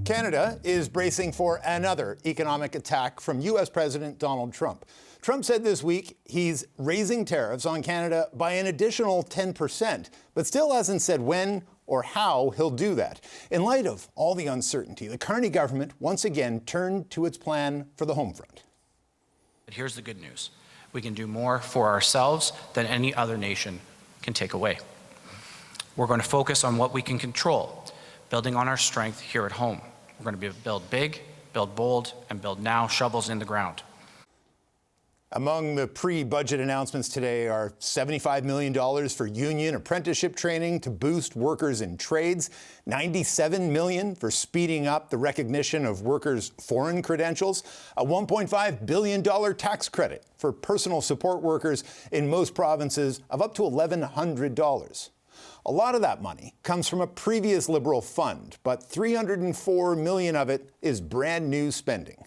Canada is bracing for another economic attack from U.S. President Donald Trump. Trump said this week he's raising tariffs on Canada by an additional 10%, but still hasn't said when or how he'll do that. In light of all the uncertainty, the Carney government once again turned to its plan for the home front. But here's the good news. We can do more for ourselves than any other nation can take away. We're going to focus on what we can control, building on our strength here at home. We're going to build big, build bold, and build now, shovels in the ground. Among the pre-budget announcements today are $75 million for union apprenticeship training to boost workers in trades, $97 million for speeding up the recognition of workers' foreign credentials, a $1.5 billion tax credit for personal support workers in most provinces of up to $1,100. A lot of that money comes from a previous Liberal fund, but $304 million of it is brand new spending.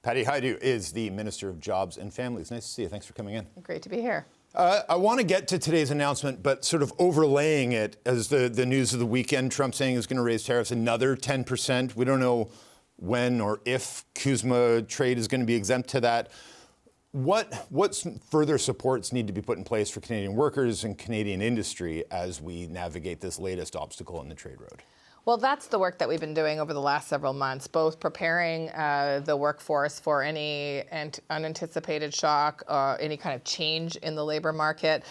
Patty Hajdu is the Minister of Jobs and Families. Nice to see you. Thanks for coming in. Great to be here. I want to get to today's announcement, but sort of overlaying it as the news of the weekend, Trump saying he's going to raise tariffs another 10%. We don't know when or if CUSMA trade is going to be exempt to that. What further supports need to be put in place for Canadian workers and Canadian industry as we navigate this latest obstacle in the trade road? Well, that's the work that we've been doing over the last several months, both preparing the workforce for any unanticipated shock, any kind of change in the labor market,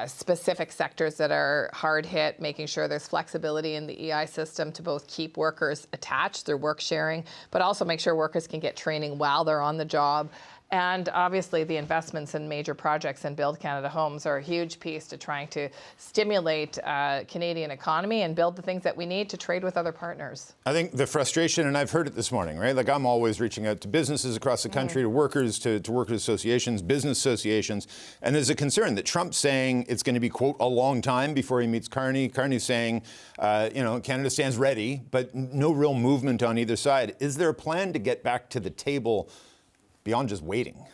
specific sectors that are hard hit, making sure there's flexibility in the EI system to both keep workers attached through work sharing, but also make sure workers can get training while they're on the job. And obviously, the investments in major projects and Build Canada Homes are a huge piece to trying to stimulate Canadian economy and build the things that we need to trade with other partners. I think the frustration, and I've heard it this morning, right? Like I'm always reaching out to businesses across the country, to workers, to workers associations, business associations, and there's a concern that Trump's saying it's going to be, quote, a long time before he meets Carney. Carney's saying, Canada stands ready, but no real movement on either side. Is there a plan to get back to the table beyond just waiting?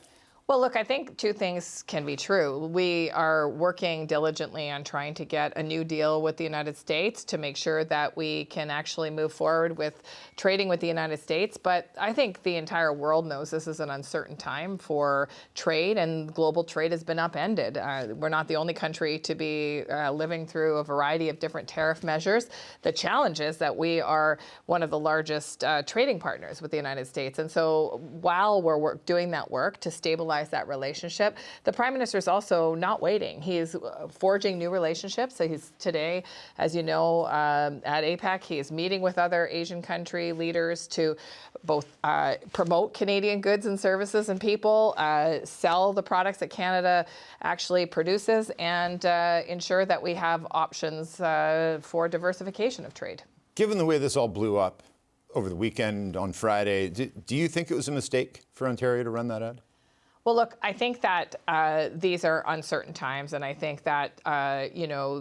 Well, look, I think two things can be true. We are working diligently on trying to get a new deal with the United States to make sure that we can actually move forward with trading with the United States. But I think the entire world knows this is an uncertain time for trade, and global trade has been upended. We're not the only country to be living through a variety of different tariff measures. The challenge is that we are one of the largest trading partners with the United States. And so while we're doing that work to stabilize that relationship, the Prime Minister is also not waiting. He is forging new relationships. So he's today, as you know, at APEC, he is meeting with other Asian country leaders to both promote Canadian goods and services and people, sell the products that Canada actually produces, and ensure that we have options for diversification of trade. Given the way this all blew up over the weekend on Friday, do you think it was a mistake for Ontario to run that ad? Well, look, I think that these are uncertain times, and I think that,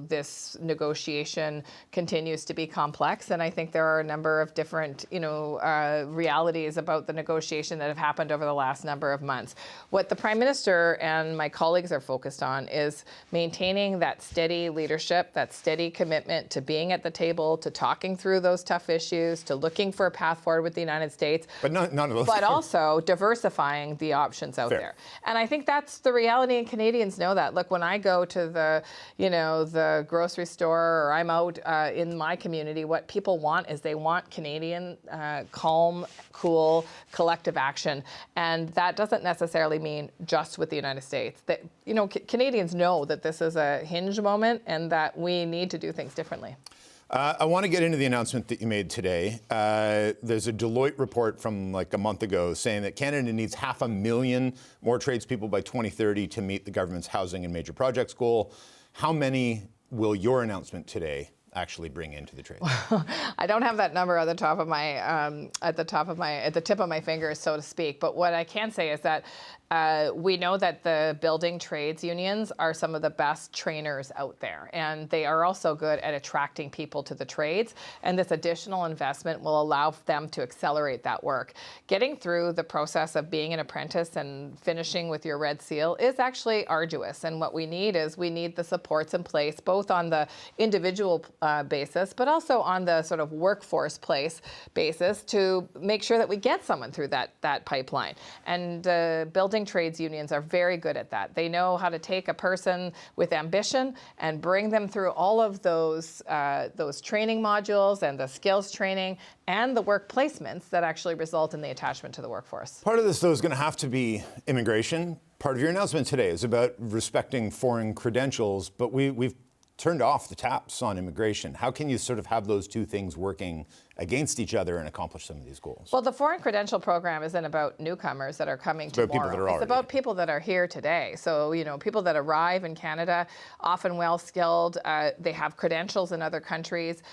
this negotiation continues to be complex, and I think there are a number of different, realities about the negotiation that have happened over the last number of months. What the Prime Minister and my colleagues are focused on is maintaining that steady leadership, that steady commitment to being at the table, to talking through those tough issues, to looking for a path forward with the United States. But none of those. But also diversifying the options out there. And I think that's the reality, and Canadians know that. Look, when I go to the grocery store, or I'm out in my community, what people want is they want Canadian calm, cool, collective action. And that doesn't necessarily mean just with the United States. That, Canadians know that this is a hinge moment and that we need to do things differently. I want to get into the announcement that you made today. There's a Deloitte report from like a month ago saying that Canada needs 500,000 more tradespeople by 2030 to meet the government's housing and major projects goal. How many will your announcement today actually bring into the trade? I don't have that number at the top of my at the tip of my fingers, so to speak. But what I can say is that we know that the building trades unions are some of the best trainers out there, and they are also good at attracting people to the trades. And this additional investment will allow them to accelerate that work. Getting through the process of being an apprentice and finishing with your red seal is actually arduous. And what we need is the supports in place, both on the individual basis, but also on the sort of workforce place basis to make sure that we get someone through that pipeline. And building trades unions are very good at that. They know how to take a person with ambition and bring them through all of those training modules and the skills training and the work placements that actually result in the attachment to the workforce. Part of this, though, is going to have to be immigration. Part of your announcement today is about respecting foreign credentials, but we've turned off the taps on immigration. How can you sort of have those two things working against each other and accomplish some of these goals? Well, the foreign credential program isn't about newcomers that are coming tomorrow. People that are already. It's about people that are here today. So, people that arrive in Canada, often well-skilled, they have credentials in other countries.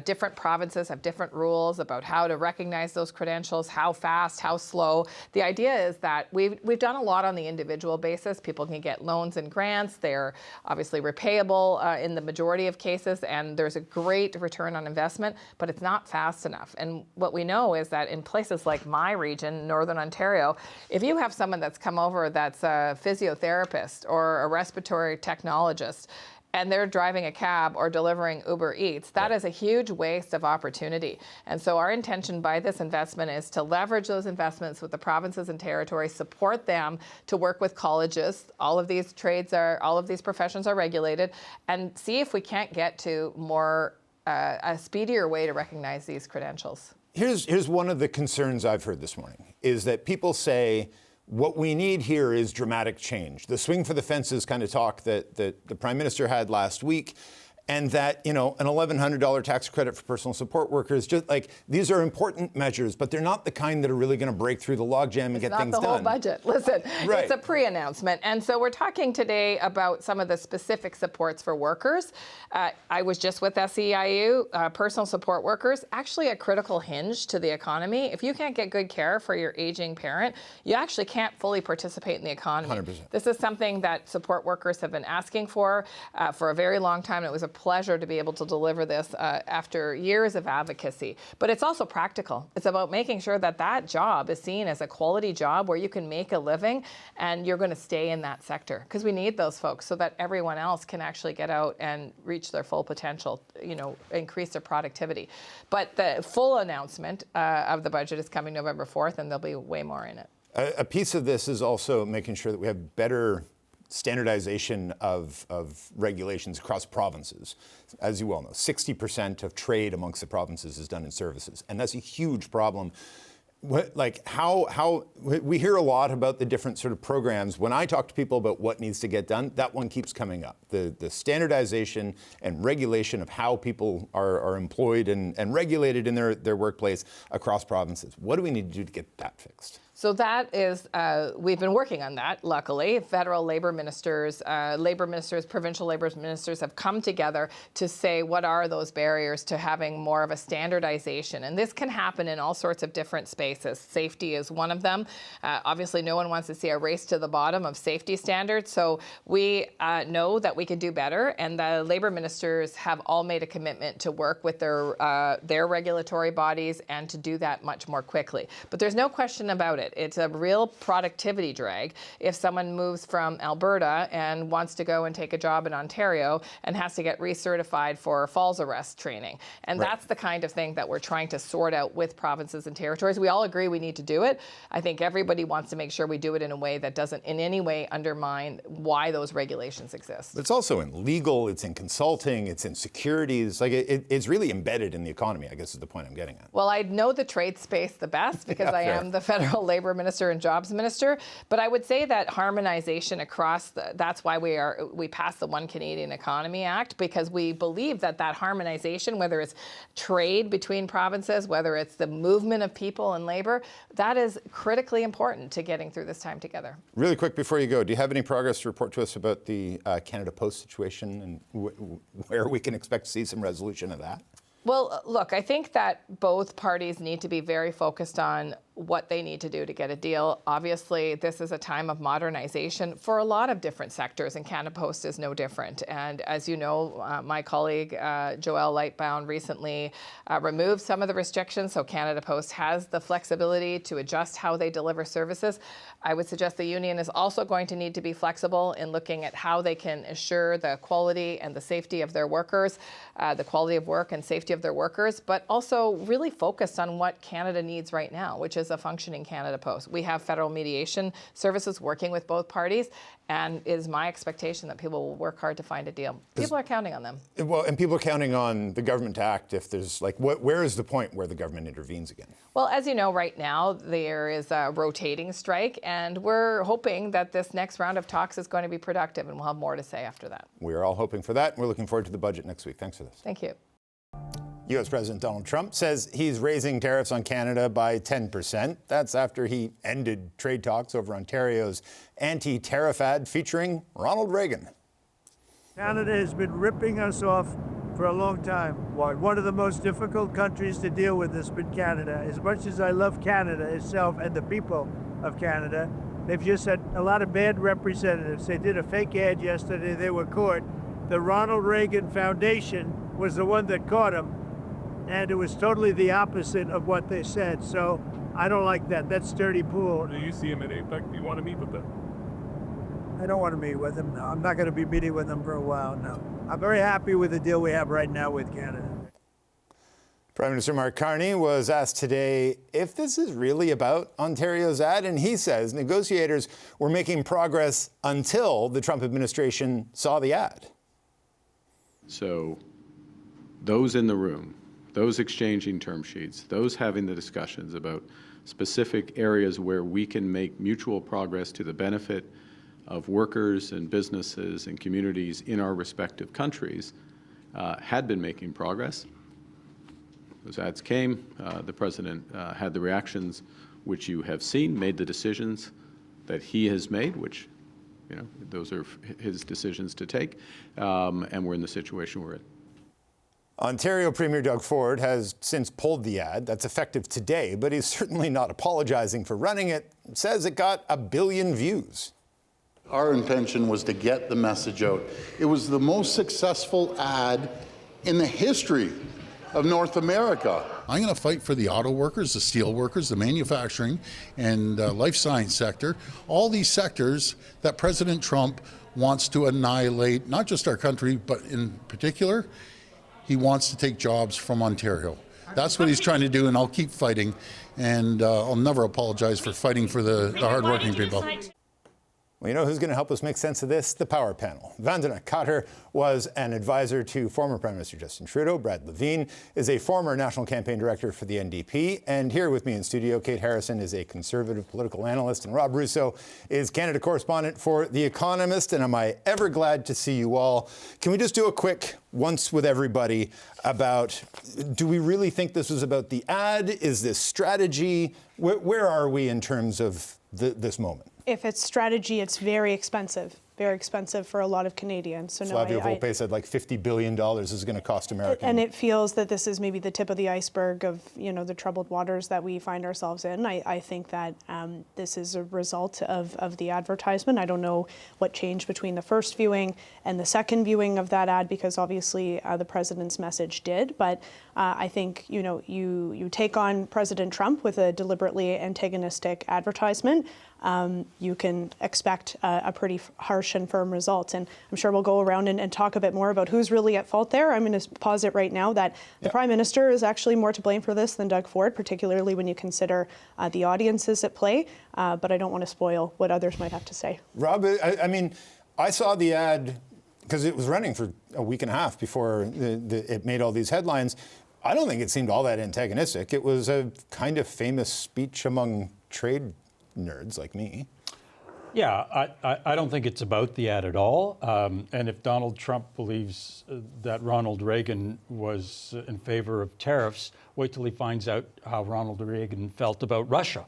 Different provinces have different rules about how to recognize those credentials, how fast, how slow. The idea is that we've done a lot on the individual basis. People can get loans and grants. They're obviously repayable in the majority of cases, and there's a great return on investment, but it's not fast enough. And what we know is that in places like my region, Northern Ontario, if you have someone that's come over that's a physiotherapist or a respiratory technologist, and they're driving a cab or delivering Uber Eats, that is a huge waste of opportunity. And so our intention by this investment is to leverage those investments with the provinces and territories, support them to work with colleges. All of these professions are regulated, and see if we can't get to a speedier way to recognize these credentials. Here's one of the concerns I've heard this morning, is that people say, what we need here is dramatic change. The swing for the fences kind of talk that the Prime Minister had last week, and that, an $1,100 tax credit for personal support workers, just like, these are important measures, but they're not the kind that are really going to break through the logjam and get things done. It's not the whole budget. Listen, right. It's a pre-announcement. And so we're talking today about some of the specific supports for workers. I was just with SEIU, personal support workers, actually a critical hinge to the economy. If you can't get good care for your aging parent, you actually can't fully participate in the economy. 100%. This is something that support workers have been asking for a very long time. It was a pleasure to be able to deliver this after years of advocacy. But it's also practical. It's about making sure that job is seen as a quality job where you can make a living and you're going to stay in that sector, because we need those folks so that everyone else can actually get out and reach their full potential, increase their productivity. But the full announcement of the budget is coming November 4th, and there'll be way more in it. A piece of this is also making sure that we have better standardization of regulations across provinces. As you well know, 60% of trade amongst the provinces is done in services, and that's a huge problem. How we hear a lot about the different sort of programs. When I talk to people about what needs to get done, that one keeps coming up. The standardization and regulation of how people are employed and regulated in their workplace across provinces. What do we need to do to get that fixed? So that is, we've been working on that, luckily. Federal labor ministers, provincial labor ministers have come together to say what are those barriers to having more of a standardization. And this can happen in all sorts of different spaces. Safety is one of them. Obviously, no one wants to see a race to the bottom of safety standards. So we know that we can do better. And the labor ministers have all made a commitment to work with their regulatory bodies and to do that much more quickly. But there's no question about it. It's a real productivity drag if someone moves from Alberta and wants to go and take a job in Ontario and has to get recertified for falls arrest training. And right. That's the kind of thing that we're trying to sort out with provinces and territories. We all agree we need to do it. I think everybody wants to make sure we do it in a way that doesn't in any way undermine why those regulations exist. It's also in legal, it's in consulting, it's in securities. It's really embedded in the economy, I guess is the point I'm getting at. Well, I know the trade space the best because I am the federal labor minister and jobs minister, but I would say that harmonization across that's why we passed the One Canadian Economy Act, because we believe that harmonization, whether it's trade between provinces, whether it's the movement of people and labor, that is critically important to getting through this time together. Really quick before you go, do you have any progress to report to us about the Canada Post situation and where we can expect to see some resolution of that? Well, look, I think that both parties need to be very focused on what they need to do to get a deal. Obviously, this is a time of modernization for a lot of different sectors, and Canada Post is no different. And as you know, my colleague Joelle Lightbound recently removed some of the restrictions, so Canada Post has the flexibility to adjust how they deliver services. I would suggest the union is also going to need to be flexible in looking at how they can assure the quality and the safety of their workers, the quality of work and safety of their workers, but also really focused on what Canada needs right now, which is a functioning Canada Post. We have federal mediation services working with both parties, and it is my expectation that people will work hard to find a deal. People are counting on them. Well, and people are counting on the government to act if there's where is the point where the government intervenes again? Well, as you know, right now there is a rotating strike, and we're hoping that this next round of talks is going to be productive, and we'll have more to say after that. We are all hoping for that. We're looking forward to the budget next week. Thanks for this. Thank you. U.S. President Donald Trump says he's raising tariffs on Canada by 10%. That's after he ended trade talks over Ontario's anti-tariff ad featuring Ronald Reagan. Canada has been ripping us off for a long time. One of the most difficult countries to deal with has been Canada. As much as I love Canada itself and the people of Canada, they've just had a lot of bad representatives. They did a fake ad yesterday. They were caught. The Ronald Reagan Foundation was the one that caught him, and it was totally the opposite of what they said. So I don't like that. That's dirty pool. Do you see him at APEC? Do you want to meet with them? I don't want to meet with him, no. I'm not going to be meeting with him for a while, no. I'm very happy with the deal we have right now with Canada. Prime Minister Mark Carney was asked today if this is really about Ontario's ad, and he says negotiators were making progress until the Trump administration saw the ad. So those in the room, those exchanging term sheets, those having the discussions about specific areas where we can make mutual progress to the benefit of workers and businesses and communities in our respective countries had been making progress. Those ads came, the president had the reactions which you have seen, made the decisions that he has made, which, you know, those are his decisions to take, and we're in the situation we're in. Ontario Premier Doug Ford has since pulled the ad. That's effective today, but he's certainly not apologizing for running it. Says it got 1 billion views. Our intention was to get the message out. It was the most successful ad in the history of North America. I'm going to fight for the auto workers, the steel workers, the manufacturing and life science sector, all these sectors that President Trump wants to annihilate, not just our country, but in particular, he wants to take jobs from Ontario. That's what he's trying to do, and I'll keep fighting, and I'll never apologize for fighting for the hardworking people. Well, you know who's going to help us make sense of this? The Power Panel. Vandana Katar was an advisor to former Prime Minister Justin Trudeau. Brad Levine is a former national campaign director for the NDP. And here with me in studio, Kate Harrison is a conservative political analyst, and Rob Russo is Canada correspondent for The Economist. And am I ever glad to see you all. Can we just do a quick once with everybody about, do we really think this was about the ad? Is this strategy? Where are we in terms of this moment? If it's strategy, it's very expensive for a lot of Canadians. So Flavio Volpe said like $50 billion is going to cost Americans. And it feels that this is maybe the tip of the iceberg of, you know, the troubled waters that we find ourselves in. I think that this is a result of the advertisement. I don't know what changed between the first viewing and the second viewing of that ad, because obviously the president's message did. But I think, you know, you take on President Trump with a deliberately antagonistic advertisement. You can expect a pretty harsh and firm result. And I'm sure we'll go around and talk a bit more about who's really at fault there. I'm going to posit right now that the Prime Minister is actually more to blame for this than Doug Ford, particularly when you consider the audiences at play. But I don't want to spoil what others might have to say. Rob, I mean, I saw the ad because it was running for a week and a half before it made all these headlines. I don't think it seemed all that antagonistic. It was a kind of famous speech among trade nerds like me. Yeah, I don't think it's about the ad at all. And if Donald Trump believes that Ronald Reagan was in favor of tariffs, wait till he finds out how Ronald Reagan felt about Russia.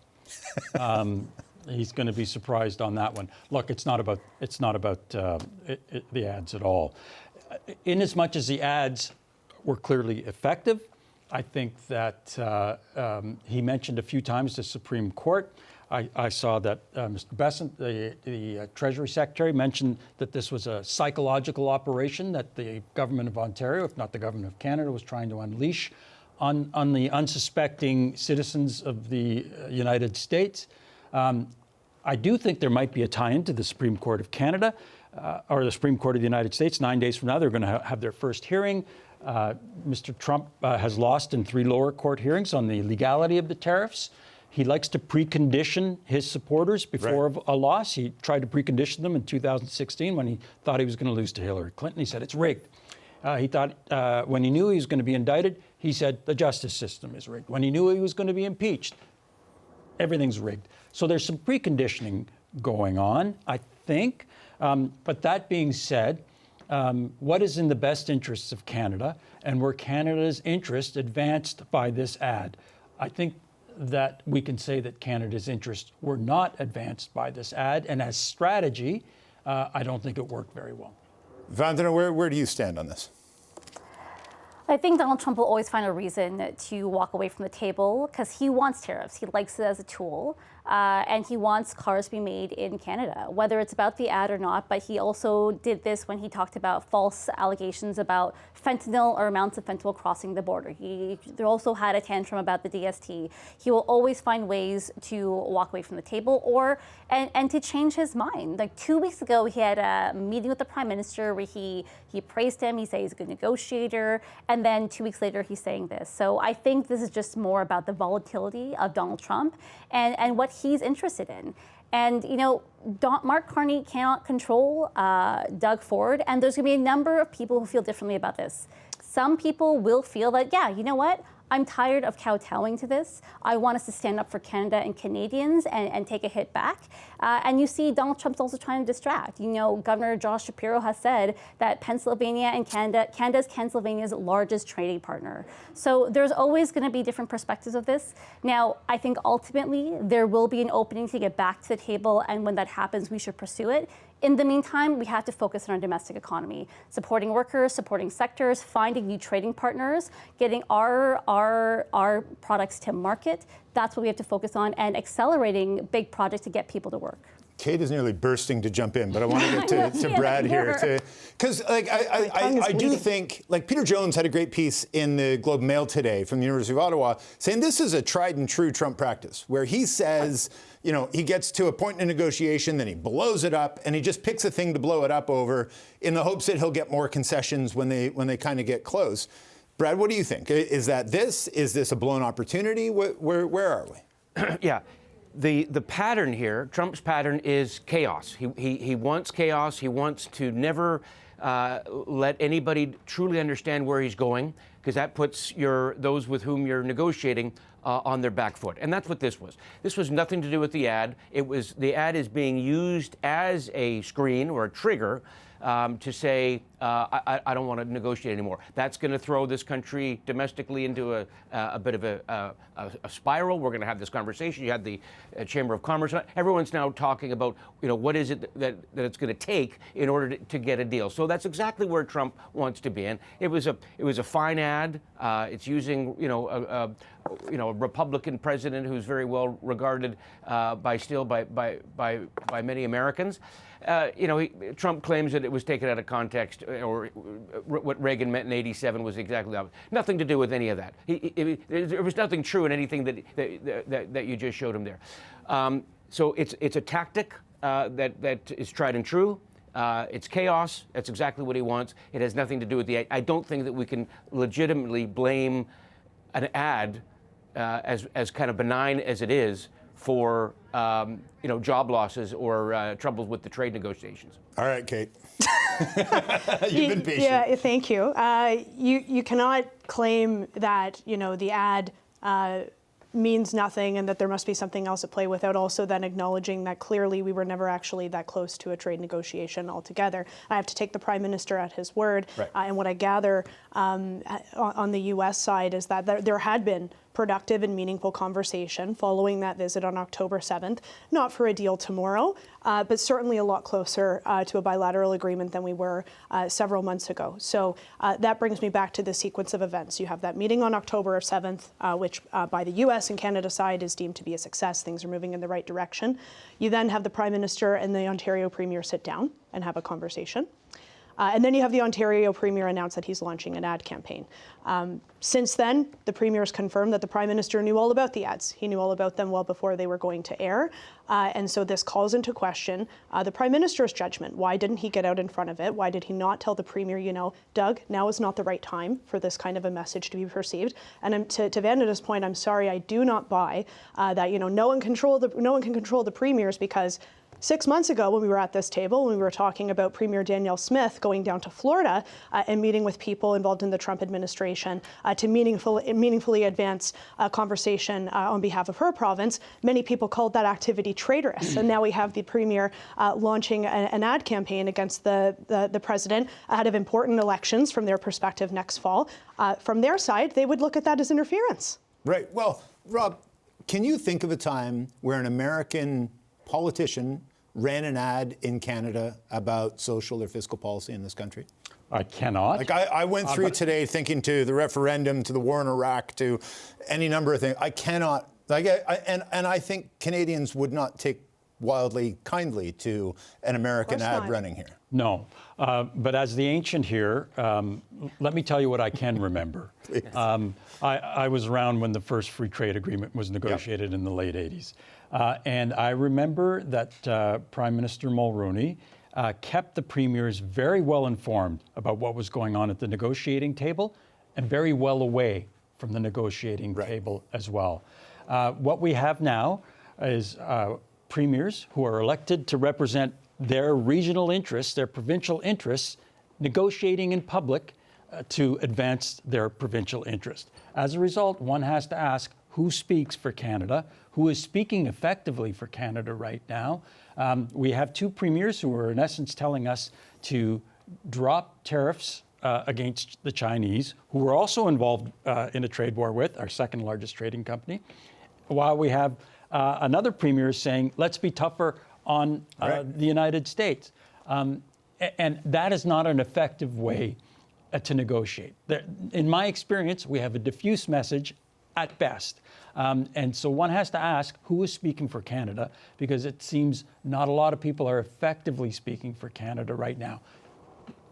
He's going to be surprised on that one. Look, it's not about the ads at all. In as much as the ads were clearly effective, I think that he mentioned a few times the Supreme Court. I saw that Mr. Besant, the Treasury Secretary, mentioned that this was a psychological operation that the government of Ontario, if not the government of Canada, was trying to unleash on the unsuspecting citizens of the United States. I do think there might be a tie-in to the Supreme Court of Canada or the Supreme Court of the United States. 9 days from now, they're going to have their first hearing. Mr. Trump has lost in 3 lower court hearings on the legality of the tariffs. He likes to precondition his supporters before a loss. He tried to precondition them in 2016 when he thought he was going to lose to Hillary Clinton. He said it's rigged. He thought when he knew he was going to be indicted, he said the justice system is rigged. When he knew he was going to be impeached, everything's rigged. So there's some preconditioning going on, I think. But that being said, what is in the best interests of Canada, and were Canada's interests advanced by this ad? I think that we can say that Canada's interests were not advanced by this ad, and as strategy, I don't think it worked very well. Vandana, where do you stand on this? I think Donald Trump will always find a reason to walk away from the table because he wants tariffs. He likes it as a tool. And he wants cars to be made in Canada, whether it's about the ad or not. But he also did this when he talked about false allegations about fentanyl or amounts of fentanyl crossing the border. He also had a tantrum about the DST. He will always find ways to walk away from the table and to change his mind. Like 2 weeks ago, he had a meeting with the Prime Minister where he praised him. He said he's a good negotiator. And then 2 weeks later, he's saying this. So I think this is just more about the volatility of Donald Trump and what he's interested in. And, you know, Mark Carney cannot control Doug Ford, and there's going to be a number of people who feel differently about this. Some people will feel that, yeah, you know what? I'm tired of kowtowing to this. I want us to stand up for Canada and Canadians and take a hit back. And you see Donald Trump's also trying to distract. You know, Governor Josh Shapiro has said that Pennsylvania and Canada's Pennsylvania's largest trading partner. So there's always going to be different perspectives of this. Now, I think ultimately there will be an opening to get back to the table, and when that happens, we should pursue it. In the meantime, we have to focus on our domestic economy, supporting workers, supporting sectors, finding new trading partners, getting our products to market. That's what we have to focus on, and accelerating big projects to get people to work. Kate is nearly bursting to jump in, but I want to get to Brad here. Because I do think, like Peter Jones had a great piece in the Globe and Mail today from the University of Ottawa saying this is a tried and true Trump practice where he says, you know, he gets to a point in a negotiation, then he blows it up, and he just picks a thing to blow it up over in the hopes that he'll get more concessions when they kind of get close. Brad, what do you think? Is that this? Is this a blown opportunity? Where are we? Yeah. The pattern here, Trump's pattern, is chaos. He wants chaos. He wants to never let anybody truly understand where he's going, because that puts those with whom you're negotiating on their back foot. And that's what this was. This was nothing to do with the ad. The ad is being used as a screen or a trigger to say, I don't want to negotiate anymore. That's going to throw this country domestically into a bit of a spiral. We're going to have this conversation. You had the Chamber of Commerce. Everyone's now talking about, you know, what is it that it's going to take in order to get a deal. So that's exactly where Trump wants to be. And it was a fine ad. It's using, a Republican president who's very well regarded by many Americans. Trump claims that it was taken out of context, or what Reagan meant in '87 was exactly that. Nothing to do with any of that. There was nothing true in anything that you just showed him there. So it's a tactic that is tried and true. It's chaos. That's exactly what he wants. It has nothing to do with I don't think that we can legitimately blame an ad as kind of benign as it is for job losses or troubles with the trade negotiations. All right, Kate. You've been patient. Yeah, thank you. You cannot claim that the ad means nothing and that there must be something else at play without also then acknowledging that clearly we were never actually that close to a trade negotiation altogether. I have to take the Prime Minister at his word. Right. And what I gather on the U.S. side is that there had been productive and meaningful conversation following that visit on October 7th, not for a deal tomorrow, but certainly a lot closer to a bilateral agreement than we were several months ago. So that brings me back to the sequence of events. You have that meeting on October 7th, which by the US and Canada side is deemed to be a success. Things are moving in the right direction. You then have the Prime Minister and the Ontario Premier sit down and have a conversation. And then you have the Ontario Premier announce that he's launching an ad campaign. Since then, the Premier has confirmed that the Prime Minister knew all about the ads. He knew all about them well before they were going to air. And so this calls into question the Prime Minister's judgment. Why didn't he get out in front of it? Why did he not tell the Premier, you know, Doug, now is not the right time for this kind of a message to be perceived? And to Vandana's point, I'm sorry, I do not buy that, you know, no one can control the Premiers, because 6 months ago, when we were at this table, we were talking about Premier Danielle Smith going down to Florida and meeting with people involved in the Trump administration to meaningfully advance a conversation on behalf of her province. Many people called that activity traitorous. And now we have the Premier launching an ad campaign against the president ahead of important elections from their perspective next fall. From their side, they would look at that as interference. Right. Well, Rob, can you think of a time where an American politician ran an ad in Canada about social or fiscal policy in this country? I cannot. Like I went through today thinking to the referendum, to the war in Iraq, to any number of things. I cannot. And I think Canadians would not take wildly kindly to an American ad running here. No. But as the ancient here, let me tell you what I can remember. I was around when the first free trade agreement was negotiated in the late 80s. And I remember that Prime Minister Mulroney kept the premiers very well informed about what was going on at the negotiating table and very well away from the negotiating table as well. What we have now is premiers who are elected to represent their regional interests, their provincial interests, negotiating in public to advance their provincial interest. As a result, one has to ask who speaks for Canada, who is speaking effectively for Canada right now. We have two premiers who are in essence telling us to drop tariffs against the Chinese, who we're also involved in a trade war with, our second largest trading company, while we have another premier saying, let's be tougher on the United States. And that is not an effective way to negotiate. In my experience, we have a diffuse message at best. And so one has to ask who is speaking for Canada, because it seems not a lot of people are effectively speaking for Canada right now.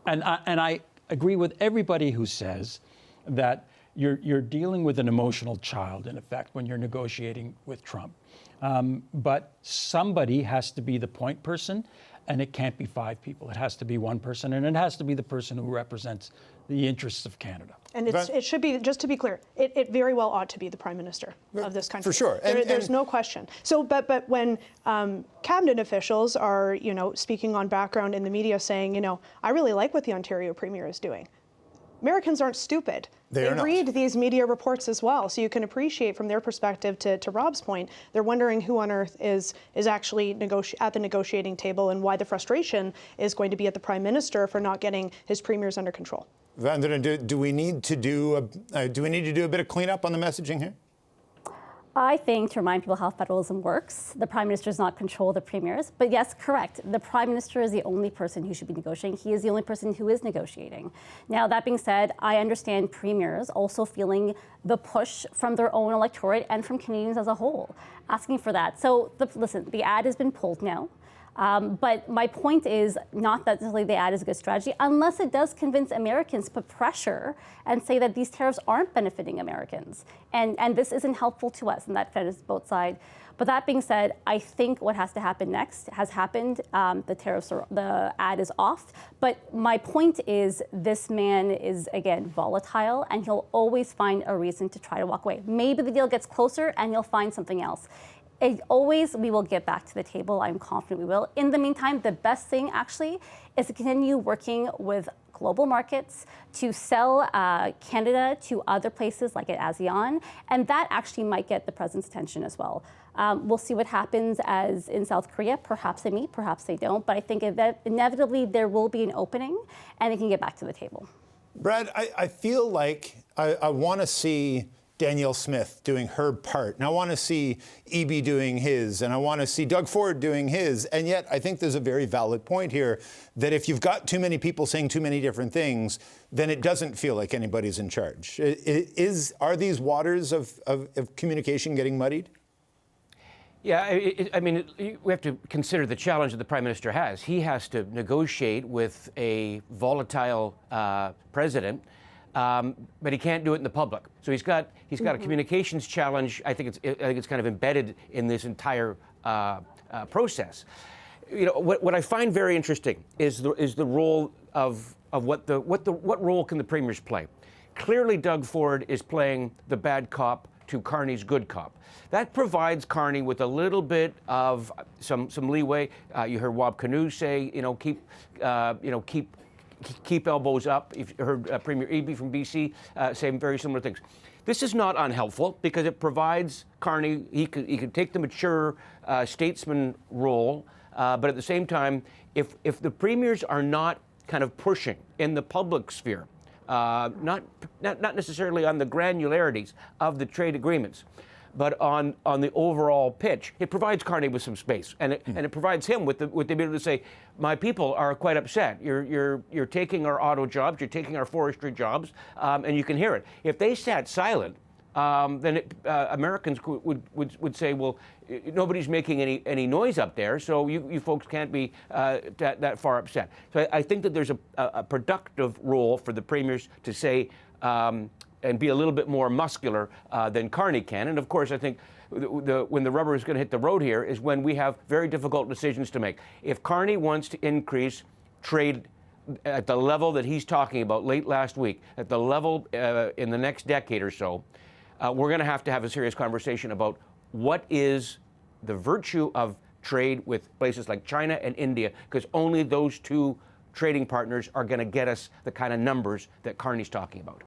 And I agree with everybody who says that you're dealing with an emotional child, in effect, when you're negotiating with Trump. But somebody has to be the point person, and it can't be 5 people. It has to be one person, and it has to be the person who represents the interests of Canada. And it should be, just to be clear, it very well ought to be the Prime Minister of this country. For sure. There's no question. So, but when cabinet officials are, you know, speaking on background in the media saying, you know, I really like what the Ontario Premier is doing, Americans aren't stupid. They read these media reports as well, so you can appreciate from their perspective, to Rob's point, they're wondering who on earth is actually at the negotiating table, and why the frustration is going to be at the Prime Minister for not getting his premiers under control. Vandana, do we need to do a bit of cleanup on the messaging here? I think, to remind people how federalism works, the Prime Minister does not control the premiers. But yes, correct. The Prime Minister is the only person who should be negotiating. He is the only person who is negotiating. Now, that being said, I understand premiers also feeling the push from their own electorate and from Canadians as a whole, asking for that. So, listen, the ad has been pulled now. But my point is not that necessarily the ad is a good strategy, unless it does convince Americans to put pressure and say that these tariffs aren't benefiting Americans. And this isn't helpful to us, and that benefits both sides. But that being said, I think what has to happen next has happened. The ad is off. But my point is, this man is, again, volatile, and he'll always find a reason to try to walk away. Maybe the deal gets closer and he'll find something else. We will get back to the table. I'm confident we will. In the meantime, the best thing actually is to continue working with global markets to sell Canada to other places like at ASEAN, and that actually might get the president's attention as well. We'll see what happens as in South Korea. Perhaps they meet, perhaps they don't, but I think inevitably there will be an opening and they can get back to the table. Brad, I feel like I want to see Danielle Smith doing her part, and I want to see Eby doing his, and I want to see Doug Ford doing his. And yet I think there's a very valid point here that if you've got too many people saying too many different things, then it doesn't feel like anybody's in charge. Are these waters of communication getting muddied? Yeah, I mean, we have to consider the challenge that the Prime Minister has. He has to negotiate with a volatile president, but he can't do it in the public. So he's got a communications challenge. I think it's kind of embedded in this entire process. You know, what I find very interesting is the role of what role can the premiers play? Clearly, Doug Ford is playing the bad cop to Carney's good cop. That provides Carney with a little bit of some leeway. You heard Wab Kinew say, keep elbows up. You've heard Premier Eby from BC saying very similar things. This is not unhelpful because it provides Carney, he could take the mature statesman role, but at the same time, if the premiers are not kind of pushing in the public sphere, not necessarily on the granularities of the trade agreements, but on the overall pitch, it provides Carney with some space, and it provides him with the ability to say, my people are quite upset. You're taking our auto jobs, you're taking our forestry jobs, and you can hear it. If they sat silent, then Americans would say, well, nobody's making any noise up there, so you folks can't be that far upset. So I think that there's a productive role for the premiers to say and be a little bit more muscular than Carney can. And of course, I think when the rubber is going to hit the road here is when we have very difficult decisions to make. If Carney wants to increase trade at the level that he's talking about late last week, at the level in the next decade or so, we're going to have a serious conversation about what is the virtue of trade with places like China and India, because only those two trading partners are going to get us the kind of numbers that Carney's talking about.